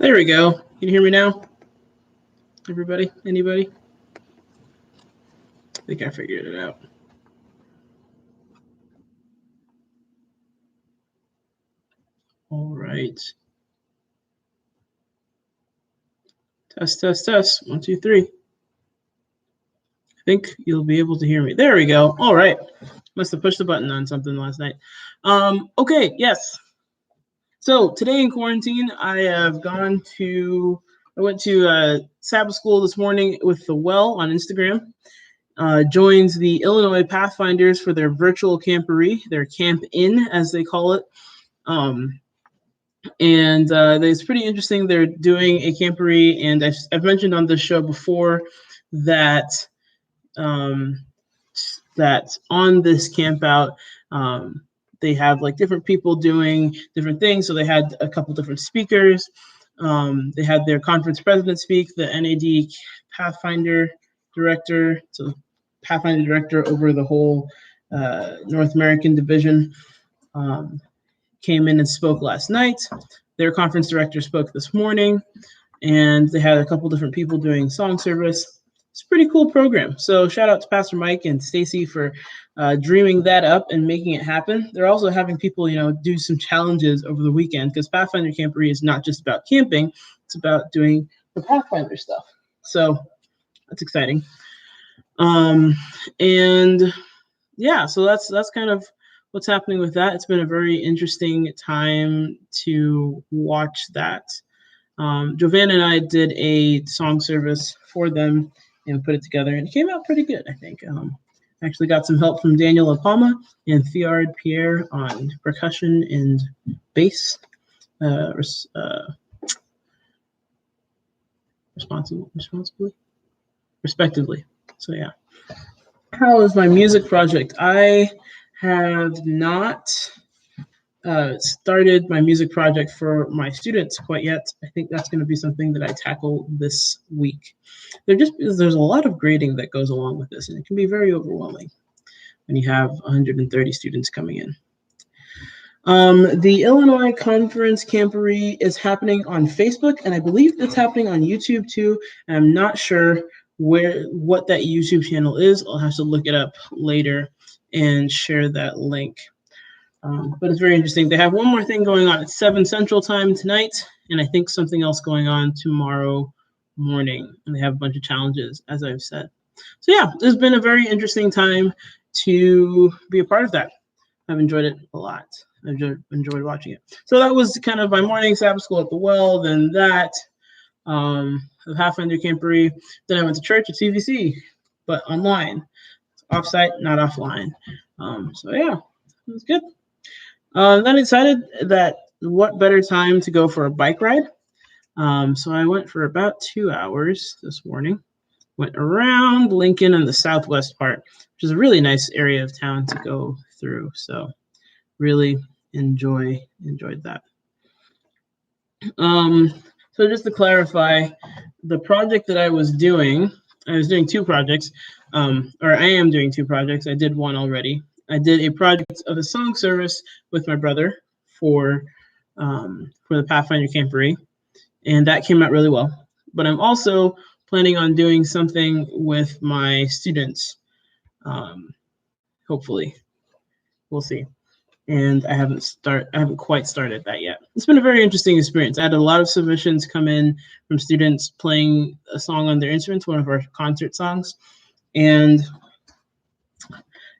There we go. Can you hear me now? Everybody? Anybody? I think I figured it out. All right. Test, test, test. 1, 2, 3. I think you'll be able to hear me. There we go. All right. Must have pushed the button on something last night. Okay, yes. So today in quarantine, I went to Sabbath school this morning with the Well on Instagram. Joins the Illinois Pathfinders for their virtual camporee, their Camp In, as they call it. And it's pretty interesting. They're doing a camporee, and I've mentioned on this show before that that on this camp out, they have like different people doing different things. So they had a couple different speakers. They had their conference president speak, the NAD Pathfinder director, so Pathfinder director over the whole North American division, came in and spoke last night. Their conference director spoke this morning, and they had a couple different people doing song service. It's a pretty cool program. So shout out to Pastor Mike and Stacy for dreaming that up and making it happen. They're also having people, do some challenges over the weekend, because Pathfinder Camporee is not just about camping; it's about doing the Pathfinder stuff. So that's exciting. And yeah, so that's kind of what's happening with that. It's been a very interesting time to watch that. Jovan and I did a song service for them and put it together, and it came out pretty good, I think. Actually got some help from Daniel Apama and Theard Pierre on percussion and bass, respectively. So yeah. How is my music project? I have not started my music project for my students quite yet. I think that's going to be something that I tackle this week. There's a lot of grading that goes along with this, and it can be very overwhelming when you have 130 students coming in. The Illinois Conference Camporee is happening on Facebook, and I believe it's happening on YouTube too. And I'm not sure what that YouTube channel is. I'll have to look it up later and share that link. But it's very interesting. They have one more thing going on at 7 Central Time tonight, and I think something else going on tomorrow morning. And they have a bunch of challenges, as I've said. So yeah, it's been a very interesting time to be a part of that. I've enjoyed it a lot. I've enjoyed watching it. So that was kind of my morning Sabbath school at the Well, then that, the Pathfinder Camporee. Then I went to church at CVC, but online. Offsite, not offline. So yeah, it was good. Then I decided that what better time to go for a bike ride. So I went for about 2 hours this morning. Went around Lincoln and the southwest part, which is a really nice area of town to go through. So really enjoyed that. So just to clarify, the project that I was doing 2 projects, or I am doing 2 projects. I did one already. I did a project of a song service with my brother for the Pathfinder Camporee, and that came out really well. But I'm also planning on doing something with my students. Hopefully, we'll see. And I haven't quite started that yet. It's been a very interesting experience. I had a lot of submissions come in from students playing a song on their instruments, one of our concert songs, and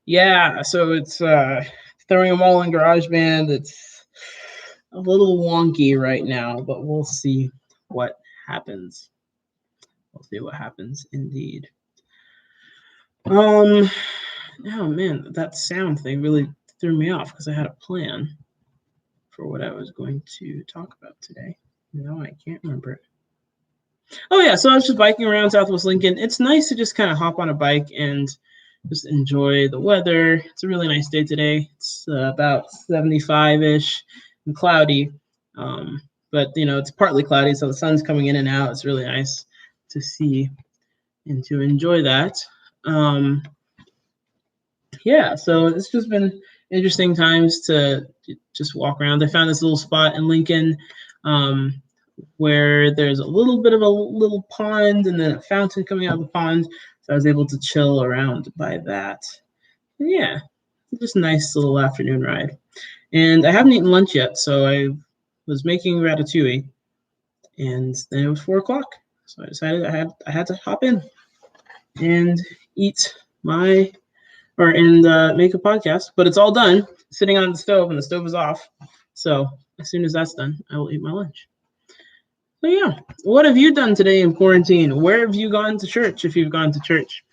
yeah, so it's throwing them all in GarageBand. It's a little wonky right now, but we'll see what happens. We'll see what happens indeed. Oh man, that sound thing really threw me off because I had a plan for what I was going to talk about today. No, I can't remember it. Oh yeah, so I was just biking around Southwest Lincoln. It's nice to just kind of hop on a bike and just enjoy the weather. It's a really nice day today. It's about 75-ish and cloudy, but it's partly cloudy, so the sun's coming in and out. It's really nice to see and to enjoy that. Yeah, so it's just been interesting times to just walk around. I found this little spot in Lincoln where there's a little bit of a little pond and then a fountain coming out of the pond. So I was able to chill around by that. And yeah, just a nice little afternoon ride. And I haven't eaten lunch yet, so I was making ratatouille, and then it was 4 o'clock. So I decided I had to hop in and eat my make a podcast. But it's all done, sitting on the stove, and the stove is off. So as soon as that's done, I will eat my lunch. So yeah, what have you done today in quarantine? Where have you gone to church if you've gone to church?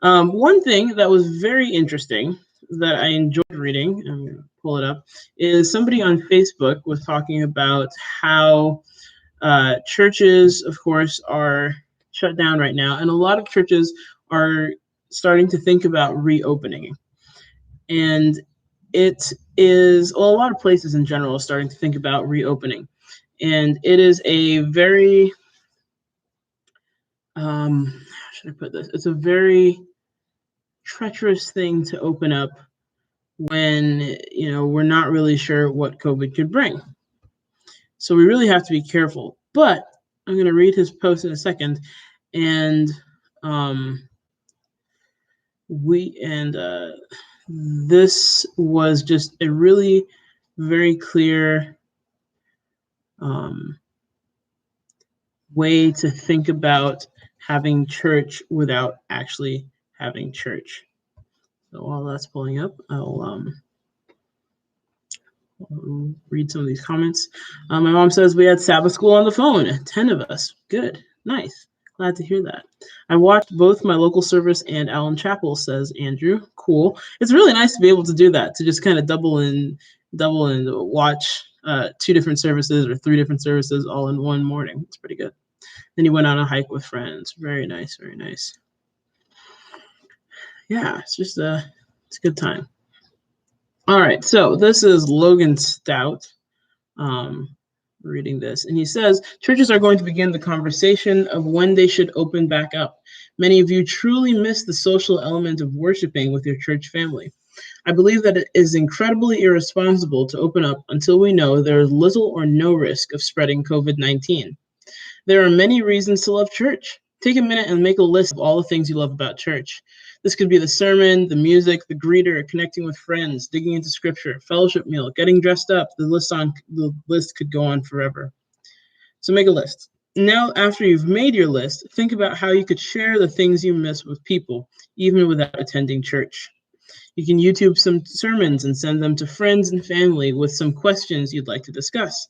One thing that was very interesting that I enjoyed reading, I'm going to pull it up, is somebody on Facebook was talking about how churches, of course, are shut down right now, and a lot of churches are starting to think about reopening. And it is, well, a lot of places in general are starting to think about reopening. And it is a very, how should I put this? It's a very treacherous thing to open up when, we're not really sure what COVID could bring. So we really have to be careful. But I'm going to read his post in a second. And this was just a really very clear way to think about having church without actually having church. So while that's pulling up, I'll read some of these comments. My mom says we had Sabbath school on the phone, 10 of us. Good, nice. Glad to hear that. I watched both my local service and Allen Chapel, says Andrew. Cool. It's really nice to be able to do that, to just kind of double and watch 2 different services or 3 different services all in one morning. It's pretty good. Then he went on a hike with friends. Very nice, very nice. Yeah, it's just it's a good time. All right, so this is Logan Stout reading this, and he says, churches are going to begin the conversation of when they should open back up. Many of you truly miss the social element of worshiping with your church family. I believe that it is incredibly irresponsible to open up until we know there is little or no risk of spreading COVID-19. There are many reasons to love church. Take a minute and make a list of all the things you love about church. This could be the sermon, the music, the greeter, connecting with friends, digging into scripture, fellowship meal, getting dressed up. The list could go on forever. So make a list. Now, after you've made your list, think about how you could share the things you miss with people, even without attending church. You can YouTube some sermons and send them to friends and family with some questions you'd like to discuss.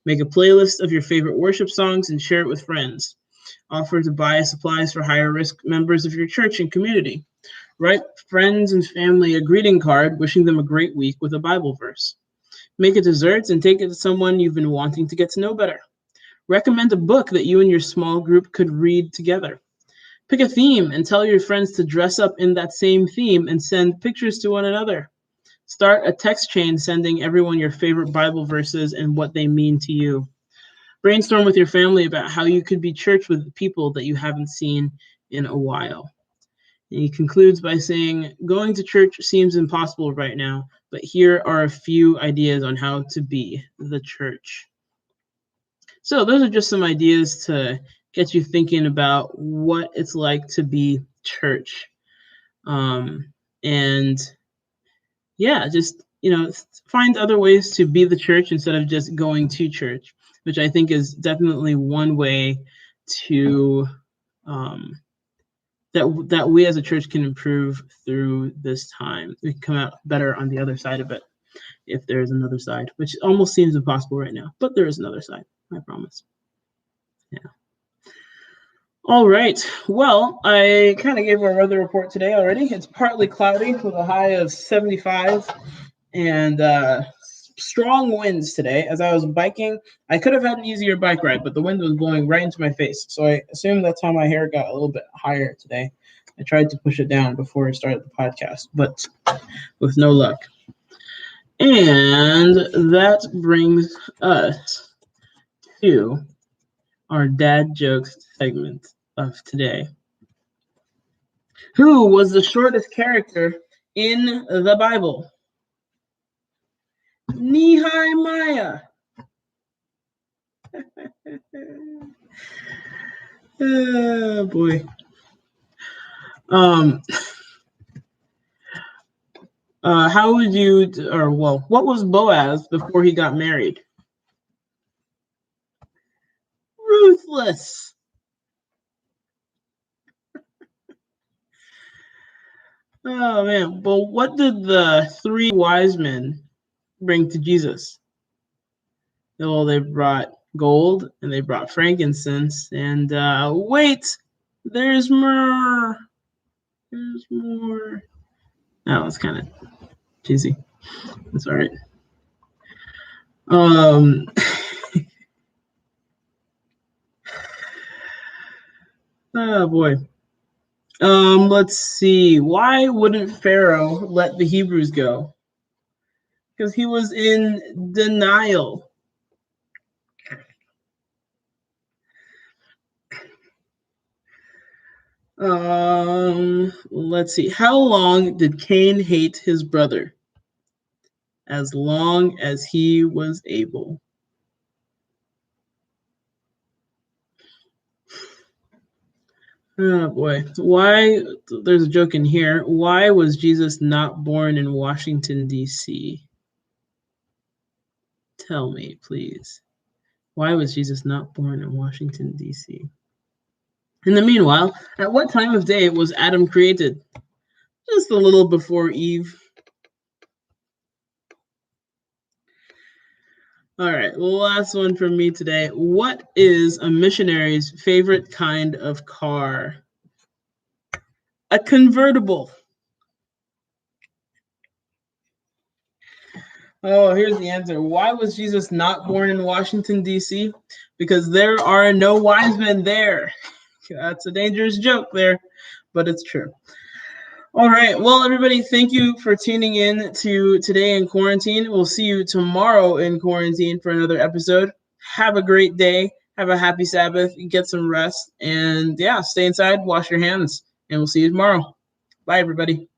Make a playlist of your favorite worship songs and share it with friends. Offer to buy supplies for higher risk members of your church and community. Write friends and family a greeting card wishing them a great week with a Bible verse. Make a dessert and take it to someone you've been wanting to get to know better. Recommend a book that you and your small group could read together. Pick a theme and tell your friends to dress up in that same theme and send pictures to one another. Start a text chain sending everyone your favorite Bible verses and what they mean to you. Brainstorm with your family about how you could be church with people that you haven't seen in a while. And he concludes by saying, going to church seems impossible right now, but here are a few ideas on how to be the church. So those are just some ideas to get you thinking about what it's like to be church. And yeah, just, find other ways to be the church instead of just going to church, which I think is definitely one way to that we as a church can improve through this time. We can come out better on the other side of it, if there is another side, which almost seems impossible right now, but there is another side, I promise. Yeah. All right. Well, I kind of gave our weather report today already. It's partly cloudy with a high of 75 and strong winds today. As I was biking, I could have had an easier bike ride, but the wind was blowing right into my face. So I assume that's how my hair got a little bit higher today. I tried to push it down before I started the podcast, but with no luck. And that brings us to our dad jokes segment of today. Who was the shortest character in the Bible? Nehemiah. Oh boy. How would you, or well, what was Boaz before he got married? Ruthless. Oh man. Well, what did the three wise men bring to Jesus? Well, they brought gold and they brought frankincense. And wait, there's more. There's more. That was kind of cheesy. That's all right. Oh boy. Let's see. Why wouldn't Pharaoh let the Hebrews go? Because he was in denial. Let's see. How long did Cain hate his brother? As long as he was able. Oh boy. Why? There's a joke in here. Why was Jesus not born in Washington, D.C.? Tell me, please. Why was Jesus not born in Washington, D.C.? In the meanwhile, at what time of day was Adam created? Just a little before Eve. All right, last one from me today. What is a missionary's favorite kind of car? A convertible. Oh, here's the answer. Why was Jesus not born in Washington, D.C.? Because there are no wise men there. That's a dangerous joke there, but it's true. All right. Well, everybody, thank you for tuning in to Today in Quarantine. We'll see you tomorrow in quarantine for another episode. Have a great day. Have a happy Sabbath. Get some rest. And yeah, stay inside, wash your hands, and we'll see you tomorrow. Bye, everybody.